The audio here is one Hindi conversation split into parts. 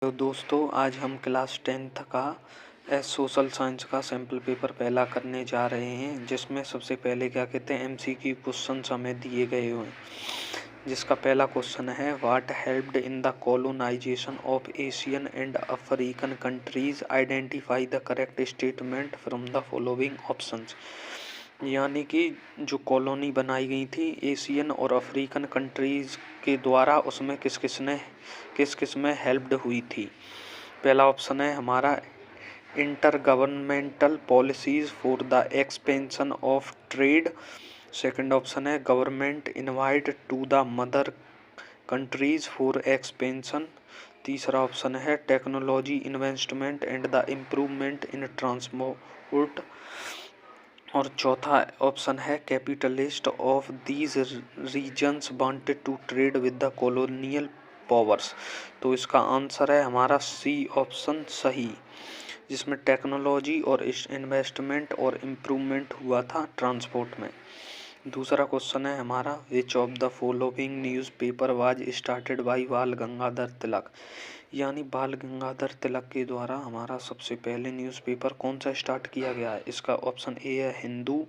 तो दोस्तों आज हम क्लास 10th का सोशल साइंस का सैम्पल पेपर पहला करने जा रहे हैं, जिसमें सबसे पहले क्या कहते हैं एमसीक्यू क्वेश्चन हमें दिए गए हुए हैं। जिसका पहला क्वेश्चन है what helped in the colonisation of Asian and African countries, identify the correct statement from the following options. यानी कि जो कॉलोनी बनाई गई थी एशियन और अफ्रीकन कंट्रीज़ के द्वारा, उसमें किस किस में हेल्प्ड हुई थी। पहला ऑप्शन है हमारा intergovernmental policies for the expansion of trade. Second option है government invite to the mother countries for expansion. तीसरा ऑप्शन है technology investment and the improvement in transport. और चौथा ऑप्शन है capitalist of these regions wanted to trade with the colonial powers. तो इसका आंसर है हमारा सी ऑप्शन सही, जिसमें टेक्नोलॉजी और इन्वेस्टमेंट और इम्प्रूवमेंट हुआ था ट्रांसपोर्ट में। दूसरा क्वेश्चन है हमारा विच of the following newspaper was started by बाल गंगाधर तिलक। यानी बाल गंगाधर तिलक के द्वारा हमारा सबसे पहले न्यूज़पेपर कौन सा स्टार्ट किया गया है। इसका ऑप्शन ए है हिंदू,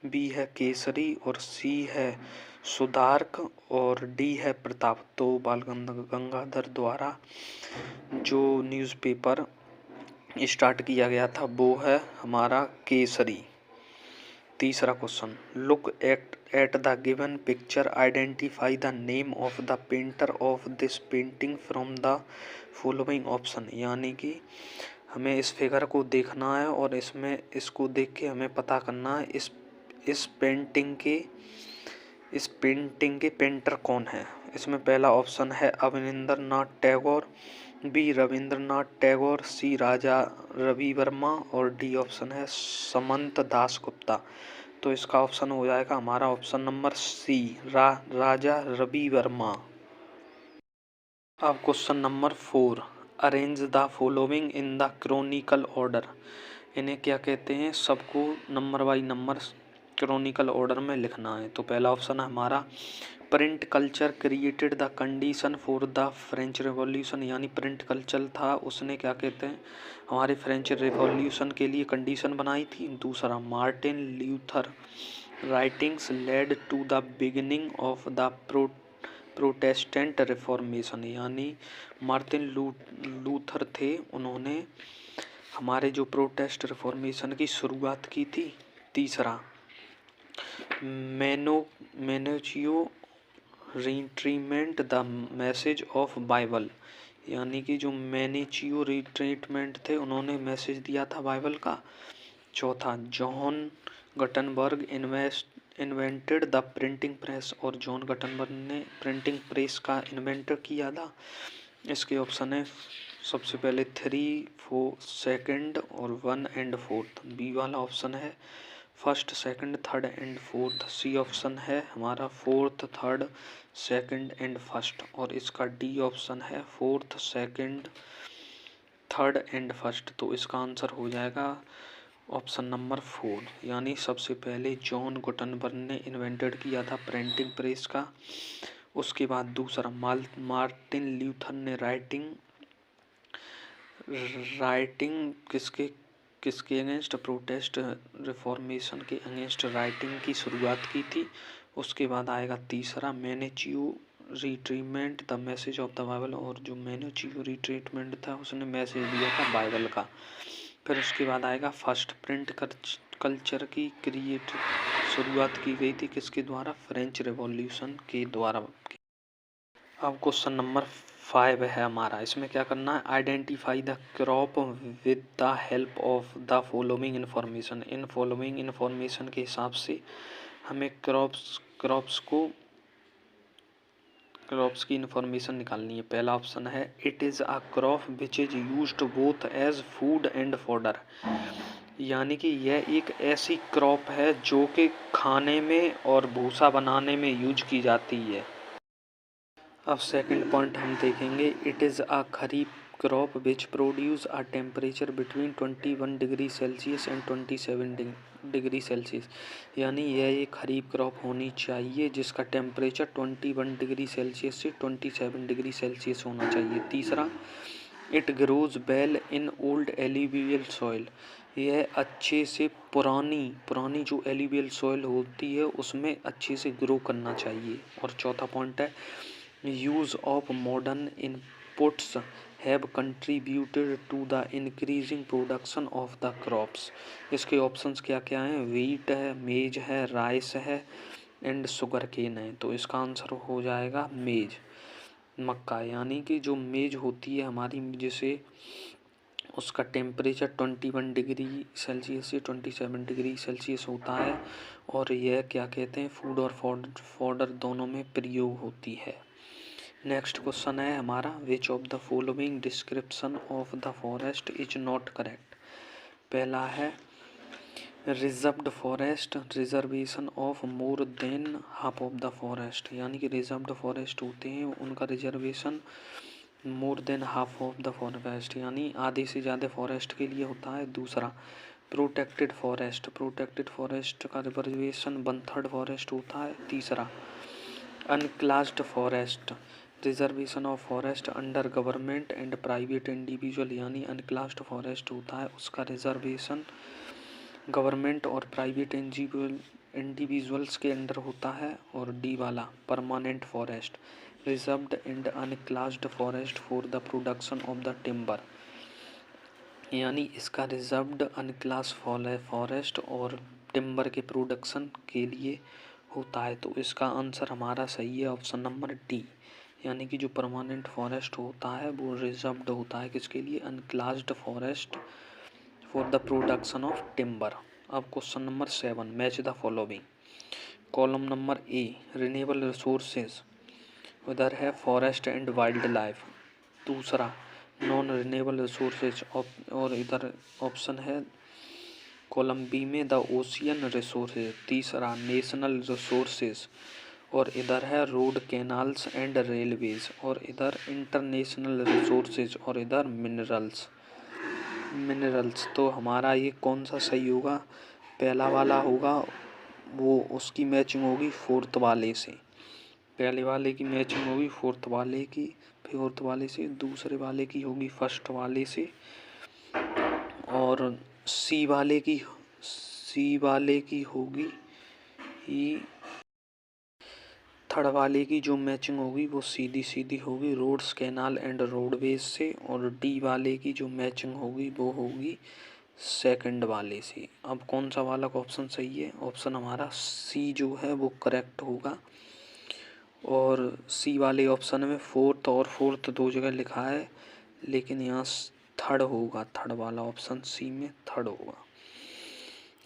बी है केसरी और सी है सुधारक और डी है प्रताप। तो बाल गंगाधर द्वारा जो न्यूज़पेपर स्टार्ट किया गया था वो है हमारा केसरी। तीसरा question look at the given picture, identify the name of the painter of this painting from the following option. यानी कि हमें इस फिगर को देखना है और इसको देख के हमें पता करना है इस पेंटिंग के पेंटर कौन है। इसमें पहला ऑप्शन है अवनींद्रनाथ टैगोर, बी रविंद्रनाथ टैगोर, सी राजा रवि वर्मा और डी ऑप्शन है समंत दास गुप्ता। तो इसका ऑप्शन हो जाएगा हमारा option number C Raja Ravi Varma. अब question number 4 arrange the following in the Chronicle order. इन्हें क्या कहते हैं, सबको number by number Chronicle order में लिखना है। तो पहला ऑप्शन है हमारा print culture created the condition for the French revolution. यानी प्रिंट कल्चर था, उसने क्या कहते हैं हमारे फ्रेंच रिवॉल्यूशन के लिए कंडीशन बनाई थी। दूसरा Martin Luther writings led to the beginning of the Protestant Reformation. यानी मार्टिन लूथर थे, उन्होंने हमारे जो प्रोटेस्ट रिफॉर्मेशन की शुरुआत की थी। तीसरा मैनोचियो रिट्रीटमेंट द मैसेज ऑफ बाइबल। यानी कि जो मैनेचियो रिट्रीटमेंट थे, उन्होंने मैसेज दिया था बाइबल का। चौथा John Gutenberg invented the printing press. और जॉन गटनबर्ग ने प्रिंटिंग प्रेस का इन्वेंटर किया था। इसके ऑप्शन है सबसे पहले 3, 4, सेकंड और 1 एंड 4। बी वाला ऑप्शन है first, second, third and fourth. C option है हमारा fourth, third, second and first. और इसका डी ऑप्शन है fourth, second, third and first. तो इसका आंसर हो जाएगा ऑप्शन नंबर 4। यानी सबसे पहले जॉन गुटनबर्ग ने इन्वेंटेड किया था प्रिंटिंग प्रेस का। उसके बाद दूसरा मार्टिन ल्यूथर ने राइटिंग किसके अगेंस्ट, प्रोटेस्ट रिफॉर्मेशन के अगेंस्ट राइटिंग की शुरुआत की थी। उसके बाद आएगा तीसरा Menocchio retreatment the message of the Bible. और जो मैनेचियो रिट्रीटमेंट था, उसने मैसेज दिया था बाइबल का। फिर उसके बाद आएगा फर्स्ट प्रिंट कल्चर की शुरुआत की गई थी किसके द्वारा, फ्रेंच रिवॉल्यूशन के द्वारा। अब क्वेश्चन नंबर 5 है हमारा। इसमें क्या करना है, identify the crop with the help of the following information. In following information के हिसाब से हमें क्रॉप्स की इन्फॉर्मेशन निकालनी है। पहला ऑप्शन है it is a crop which is used both as food and fodder. यानी कि यह एक ऐसी क्रॉप है जो कि खाने में और भूसा बनाने में यूज की जाती है। अब सेकंड पॉइंट हम देखेंगे, it is a kharif crop which produce a temperature between 21 degree Celsius and 27 degree Celsius. यानी यह एक खरीफ क्रॉप होनी चाहिए जिसका टेम्परेचर 21 डिग्री सेल्सियस से 27 डिग्री सेल्सियस होना चाहिए। तीसरा it grows well in old alluvial soil, यह अच्छे से पुरानी जो एल्यूवियल सॉइल होती है उसमें अच्छे से ग्रो करना चाहिए। और चौथा पॉइंट है use of modern inputs have contributed to the increasing production of the crops. इसके ऑप्शंस क्या क्या हैं, व्हीट है, मेज है, राइस है एंड शुगर केन है। तो इसका आंसर हो जाएगा मेज, मक्का। यानी कि जो मेज होती है हमारी, जिसे उसका टेम्परेचर 21 डिग्री सेल्सियस से 27 डिग्री सेल्सियस होता है और यह क्या कहते हैं फूड और फॉडर दोनों में प्रयोग होती है। नेक्स्ट क्वेश्चन है हमारा विच of the following description of the forest is not correct. पहला है reserved forest, reservation of more than half of the forest, यानी कि रिजर्व्ड फॉरेस्ट होते हैं उनका reservation more than half of the forest यानी आधे से ज़्यादा फॉरेस्ट के लिए होता है। दूसरा प्रोटेक्टेड फॉरेस्ट, प्रोटेक्टेड फॉरेस्ट का रिजर्वेशन 1/3 फॉरेस्ट होता है। तीसरा अनक्लास्ड forest, reservation of forest under government and private individual, यानी अनक्लास्ड फॉरेस्ट होता है उसका रिजर्वेशन गवर्नमेंट और प्राइवेट इंडिविजुअल्स के अंडर होता है। और डी वाला permanent forest, reserved and अनक्लास्ड forest for the production of the timber, यानी इसका रिजर्व्ड अनक्लास फॉरेस्ट और टिम्बर के प्रोडक्शन के लिए होता है। तो इसका आंसर हमारा सही है ऑप्शन नंबर डी, यानी कि जो परमानेंट फॉरेस्ट होता है वो रिजर्व्ड होता है किसके लिए, unclassed forest for the production of timber. अब question number 7 match the following. Column number A renewable resources, उधर है फॉरेस्ट एंड वाइल्ड लाइफ। दूसरा नॉन रिन्यूएबल रिसोर्सेज और इधर ऑप्शन है कॉलम बी में द ओशियन रिसोर्सेज। तीसरा नेशनल रिसोर्सेज और इधर है रोड कैनाल्स एंड रेलवेज और इधर इंटरनेशनल रिसोर्सेज और इधर मिनरल्स। तो हमारा ये कौन सा सही होगा, पहला वाला होगा, वो उसकी मैचिंग होगी फोर्थ वाले से, पहले वाले की मैचिंग होगी फोर्थ वाले से, दूसरे वाले की होगी फर्स्ट वाले से और सी वाले की होगी थर्ड वाले की जो मैचिंग होगी वो सीधी होगी रोड्स कैनाल एंड रोडवेज से और डी वाले की जो मैचिंग होगी वो होगी सेकंड वाले से। अब कौन सा वाला का ऑप्शन सही है, ऑप्शन हमारा सी जो है वो करेक्ट होगा और सी वाले ऑप्शन में फोर्थ दो जगह लिखा है लेकिन यहाँ थर्ड होगा, थर्ड वाला ऑप्शन सी में थर्ड होगा।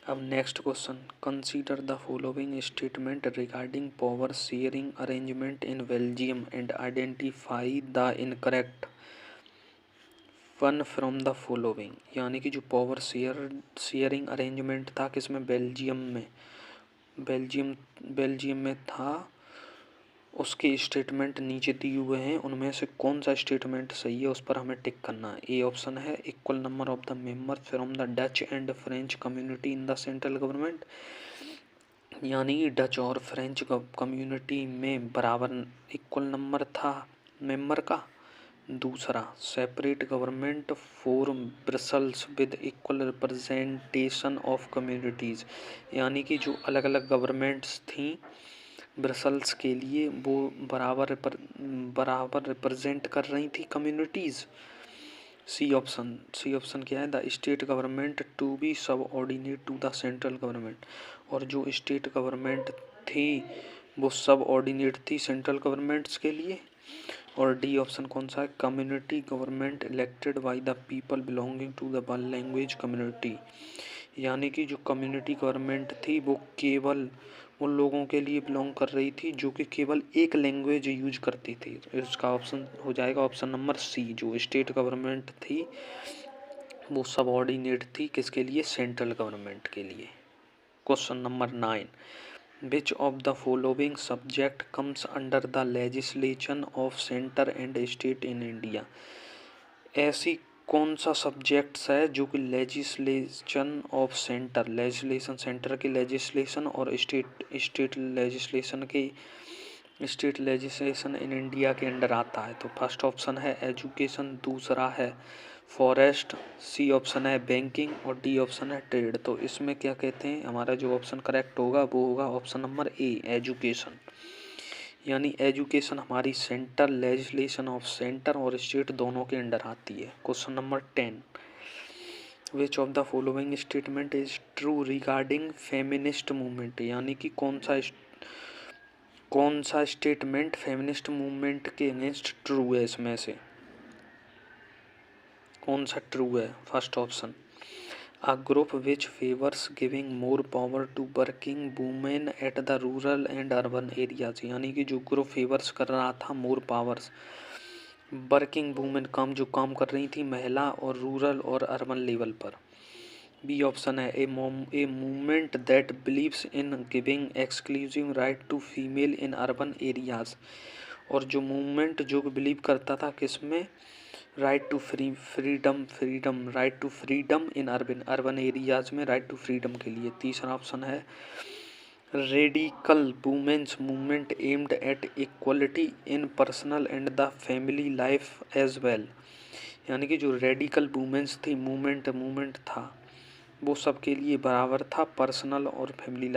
अब next question consider the following statement regarding power sharing arrangement in Belgium and identify the incorrect one from the following, यानी कि जो पावर शेयरिंग अरेंजमेंट था किसमें, बेल्जियम में था, उसके स्टेटमेंट नीचे दिए हुए हैं, उनमें से कौन सा स्टेटमेंट सही है उस पर हमें टिक करना है। ए ऑप्शन है equal number of the member from the Dutch and French community in the central government, यानी डच और फ्रेंच कम्युनिटी में बराबर इक्वल नंबर था मेंबर का। दूसरा separate government for Brussels with equal representation of communities, यानी कि जो अलग अलग गवर्नमेंट्स थीं ब्रसल्स के लिए वो बराबर रिप्रेजेंट कर रही थी कम्युनिटीज़। सी ऑप्शन क्या है, the state government to be subordinate to the central government, और जो स्टेट गवर्नमेंट थी वो सबऑर्डिनेट थी सेंट्रल गवर्नमेंट्स के लिए। और डी ऑप्शन कौन सा है, community government elected by the people belonging to the one language community, यानी कि जो कम्युनिटी गवर्नमेंट थी वो केवल उन लोगों के लिए बिलोंग कर रही थी जो कि केवल एक लैंग्वेज यूज करती थी। इसका ऑप्शन हो जाएगा ऑप्शन नंबर सी, जो स्टेट गवर्नमेंट थी वो सबऑर्डिनेट थी किसके लिए, सेंट्रल गवर्नमेंट के लिए। Question number 9 which of the following subject comes under the legislation of centre and state in India, ऐसी कौन सा सब्जेक्ट्स है जो कि legislation of centre, legislation centre की लेजिस्लेशन और स्टेट लेजिस्लेशन के स्टेट लेजिस्लेशन इन इंडिया के अंडर आता है? तो फर्स्ट ऑप्शन है एजुकेशन, दूसरा है फॉरेस्ट, सी ऑप्शन है बैंकिंग और डी ऑप्शन है ट्रेड। तो इसमें क्या कहते हैं, हमारा जो ऑप्शन करेक्ट होगा वो होगा ऑप्शन नंबर ए, एजुकेशन। यानी एजुकेशन हमारी सेंट्रल लेजिस्लेशन ऑफ सेंटर और स्टेट दोनों के अंडर आती है। Question number 10, which of the following statement is true regarding feminist movement? यानी कि कौन सा स्टेटमेंट फेमिनिस्ट मूवमेंट के अगेंस्ट ट्रू है, इसमें से कौन सा ट्रू है? First option, a group which favours giving more power to working women at the rural and urban areas. यानी कि जो ग्रुप फेवर्स कर रहा था मोर पावर्स वर्किंग वुमेन, जो काम कर रही थी महिला, और रूरल और अर्बन लेवल पर। बी ऑप्शन है a movement that believes in giving exclusive right to female in urban areas. और जो मूवमेंट जो बिलीव करता था किसमें, right to right to freedom in urban areas में राइट टू फ्रीडम के लिए। तीसरा ऑप्शन है radical women's movement aimed at equality in personal and the family life as well. यानी कि जो रेडिकल वुमेन्स थी, मूवमेंट था वो सबके लिए बराबर था, पर्सनल और फैमिली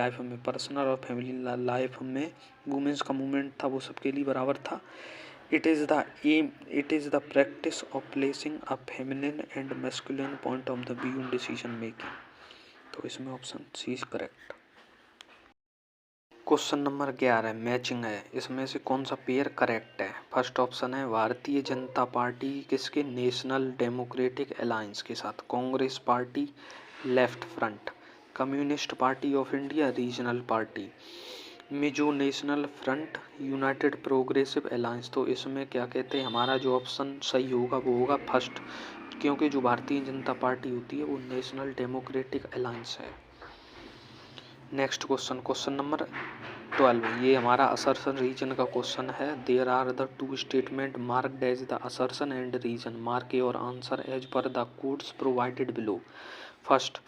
लाइफ में वुमेन्स का मूवमेंट था वो सबके लिए बराबर था। It is the practice of placing a feminine and masculine point of the view in decision making. तो इसमें option C is correct. Question number 11 matching है, इसमें से कौन सा पेयर करेक्ट है? फर्स्ट ऑप्शन है भारतीय जनता पार्टी किसके, नेशनल डेमोक्रेटिक अलायंस के साथ, Congress party left front, communist party of India regional party, Mizo national front United progressive alliance. तो इसमें क्या कहते हैं, हमारा जो ऑप्शन सही होगा वो होगा फर्स्ट, क्योंकि जो भारतीय जनता पार्टी होती है वो नेशनल डेमोक्रेटिक अलायंस है। नेक्स्ट क्वेश्चन नंबर 12, ये हमारा असर्शन रीजन का क्वेश्चन है। There are the two statement marked as the assertion and reason, mark your answer as per the codes provided below. First,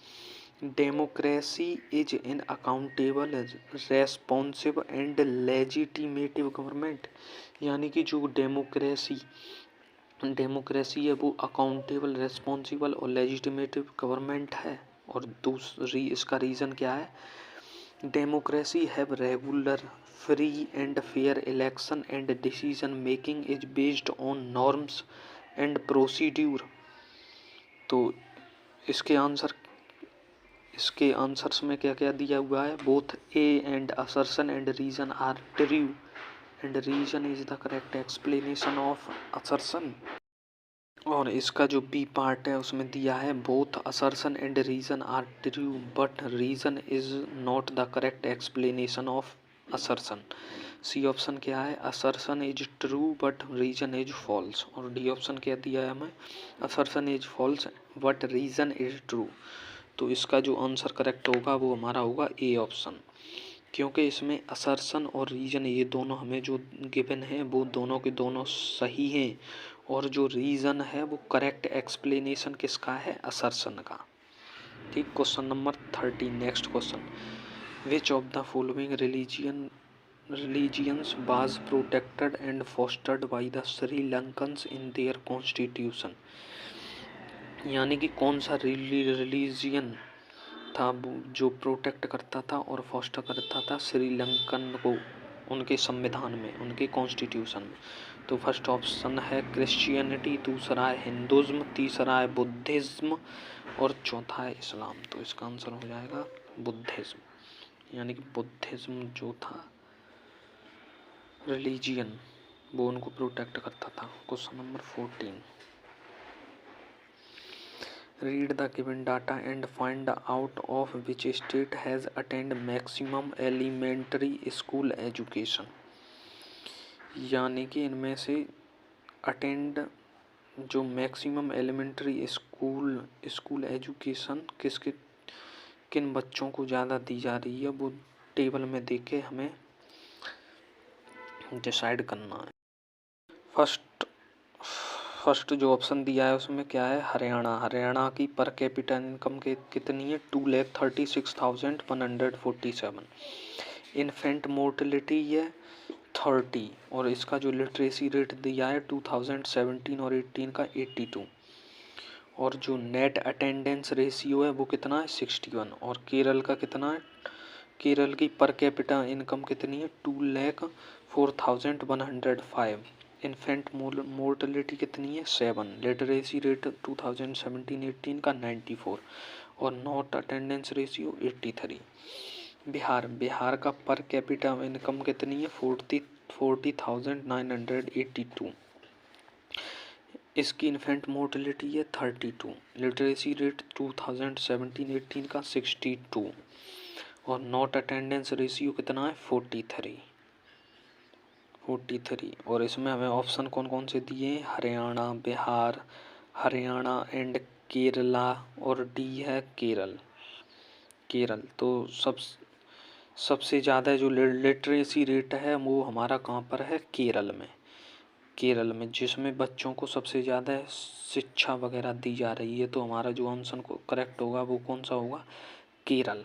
democracy is an accountable responsive and legitimative government. यानी कि जो डेमोक्रेसी है वो अकाउंटेबल, रेस्पॉन्सिबल और लेजिटिमेटिव गवर्नमेंट है। और दूसरी इसका रीज़न क्या है, democracy have regular free and fair election and decision making is based on norms and procedure. तो इसके आंसर्स में क्या क्या दिया हुआ है, both A and assertion and reason are true and reason is the correct explanation of assertion. और इसका जो बी पार्ट है उसमें दिया है both assertion and reason are true but reason is not the correct explanation of assertion. C option क्या है, assertion is true but reason is false. और डी ऑप्शन क्या दिया है हमें, assertion is false but reason is true. तो इसका जो आंसर करेक्ट होगा वो हमारा होगा ए ऑप्शन, क्योंकि इसमें असर्शन और रीजन ये दोनों हमें जो गिवन है वो दोनों के दोनों सही हैं। और जो रीज़न है वो करेक्ट एक्सप्लेनेशन किसका है, असर्शन का। ठीक, question number 13 next question, which of the following religions was protected and fostered by the Sri Lankans in their constitution. यानी कि कौन सा रिलीजियन था जो प्रोटेक्ट करता था और फोस्टर करता था श्रीलंकन को उनके संविधान में, उनके कॉन्स्टिट्यूशन में। तो फर्स्ट ऑप्शन है क्रिश्चियनिटी, दूसरा है हिंदुज़्म, तीसरा है बुद्धिज़्म और चौथा है इस्लाम। तो इसका आंसर हो जाएगा बुद्धिज़्म। यानी कि बुद्धिज़्म जो था रिलीजियन वो उनको प्रोटेक्ट करता था। Question number 14, read the given data and find out of which state has attend maximum elementary school education. यानी कि इनमें से अटेंड जो मैक्सिमम एलिमेंट्री स्कूल एजुकेशन किन बच्चों को ज़्यादा दी जा रही है वो टेबल में देख के हमें डिसाइड करना है। फर्स्ट जो ऑप्शन दिया है उसमें क्या है, हरियाणा की पर कैपिटा इनकम कितनी है, 2,36,147। इन्फेंट मोर्टेलिटी है 30 और इसका जो लिटरेसी रेट दिया है 2017 और 18 का 82 और जो नेट अटेंडेंस रेशियो है वो कितना है 61 और केरल का कितना है, केरल की पर कैपिटा इनकम कितनी है 2,04,105, इन्फेंट मोर्टलिटी कितनी है 7, लिटरेसी रेट 2017-18 का 94 और नॉट अटेंडेंस रेशियो 83। बिहार का पर कैपिटा इनकम कितनी है 40,982, इसकी इन्फेंट मोर्टलिटी है 32, लिटरेसी रेट 2017-18 का 62 और नॉट अटेंडेंस रेशियो कितना है 43 और इसमें हमें ऑप्शन कौन कौन से दिए हैं, हरियाणा, बिहार, हरियाणा एंड केरला और डी है केरल। तो सबसे ज़्यादा जो लिटरेसी रेट है वो हमारा कहाँ पर है, केरल में, जिसमें बच्चों को सबसे ज़्यादा शिक्षा वगैरह दी जा रही है। तो हमारा जो आंसर को करेक्ट होगा वो कौन सा होगा, केरल।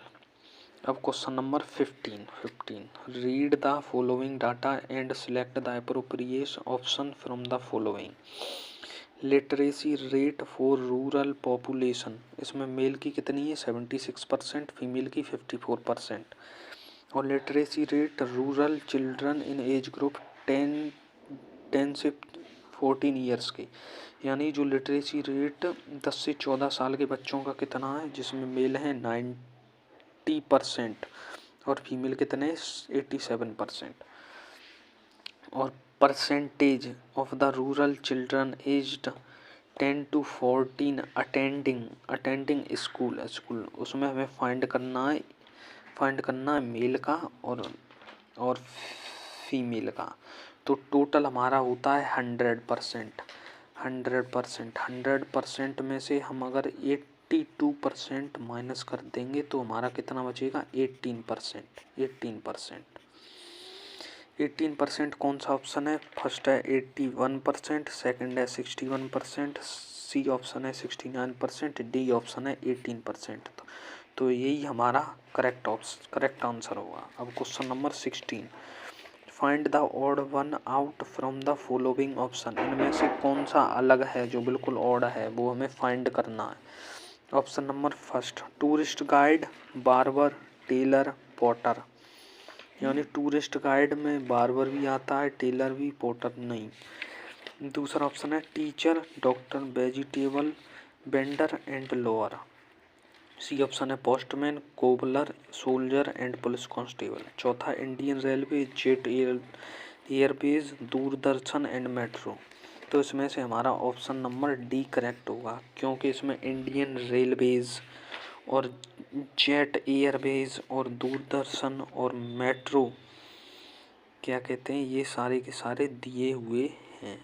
अब question number 15 read the following data and select the appropriate option from the following. Literacy rate for rural population, इसमें मेल की कितनी है 76%, फीमेल की 54% और literacy rate rural children in age group 10 से 14 ईयर्स के, यानी जो लिटरेसी रेट 10 से 14 साल के बच्चों का कितना है, जिसमें मेल है 90% और फीमेल कितने 87% और percentage of the rural children aged 10 to 14 attending school, उसमें हमें फाइंड करना है मेल का और फीमेल का। तो टोटल हमारा होता है 100% में से हम अगर 82% माइनस कर देंगे तो हमारा कितना बचेगा 18% कौन सा ऑप्शन है, फर्स्ट है 81%, सेकंड है 61%, सी ऑप्शन है 69%, डी ऑप्शन है 18%। तो यही हमारा करेक्ट आंसर होगा। अब question number 16 find the odd one out from the following option, इनमें से कौन सा अलग है जो बिल्कुल ऑड है वो हमें फाइंड करना है। Option number first tourist guide, barber, tailor, potter, यानी टूरिस्ट गाइड में बार्बर भी आता है, टेलर भी, पॉटर नहीं। दूसरा ऑप्शन है teacher, doctor, vegetable vendor and lawyer. C option है postman, cobbler, soldier and police constable. चौथा Indian Railway, Jet Airways, Doordarshan and metro. तो इसमें से हमारा ऑप्शन नंबर डी करेक्ट होगा, क्योंकि इसमें इंडियन रेलवेज और जेट एयरवेज और दूरदर्शन और मेट्रो क्या कहते हैं, ये सारे के सारे दिए हुए हैं।